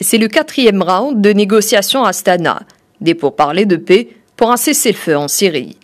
c'est le 4e round de négociations à Astana, des pourparlers de paix pour un cessez-le-feu en Syrie.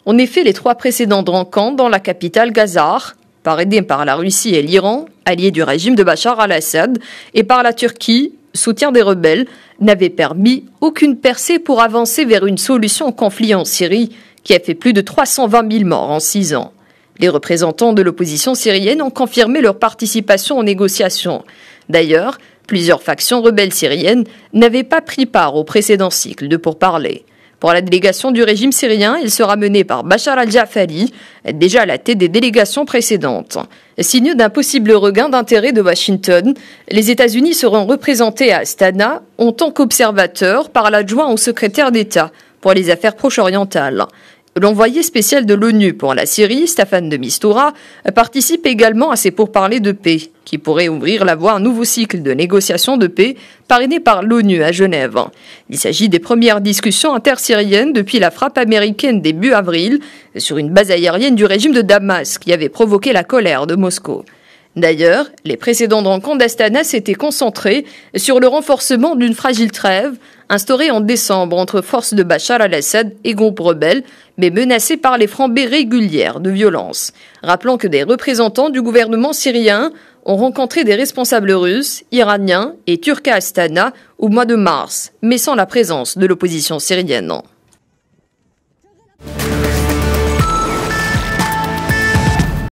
En effet, les 3 précédentes rencontres dans la capitale Gaza, parrainée par la Russie et l'Iran, alliés du régime de Bachar al-Assad, et par la Turquie, soutien des rebelles, n'avaient permis aucune percée pour avancer vers une solution au conflit en Syrie qui a fait plus de 320 000 morts en 6 ans. Les représentants de l'opposition syrienne ont confirmé leur participation aux négociations. D'ailleurs, plusieurs factions rebelles syriennes n'avaient pas pris part au précédent cycle de pourparlers. Pour la délégation du régime syrien, il sera menée par Bachar al-Jafari, déjà à la tête des délégations précédentes. Signe d'un possible regain d'intérêt de Washington, les États-Unis seront représentés à Astana en tant qu'observateurs par l'adjoint au secrétaire d'État pour les affaires proche-orientales. L'envoyé spécial de l'ONU pour la Syrie, Staffan de Mistura, participe également à ces pourparlers de paix, qui pourraient ouvrir la voie à un nouveau cycle de négociations de paix parrainé par l'ONU à Genève. Il s'agit des premières discussions intersyriennes depuis la frappe américaine début avril sur une base aérienne du régime de Damas qui avait provoqué la colère de Moscou. D'ailleurs, les précédentes rencontres d'Astana s'étaient concentrées sur le renforcement d'une fragile trêve instaurée en décembre entre forces de Bachar al-Assad et groupes rebelles, mais menacés par les flambées régulières de violence. Rappelons que des représentants du gouvernement syrien ont rencontré des responsables russes, iraniens et turcs à Astana au mois de mars, mais sans la présence de l'opposition syrienne.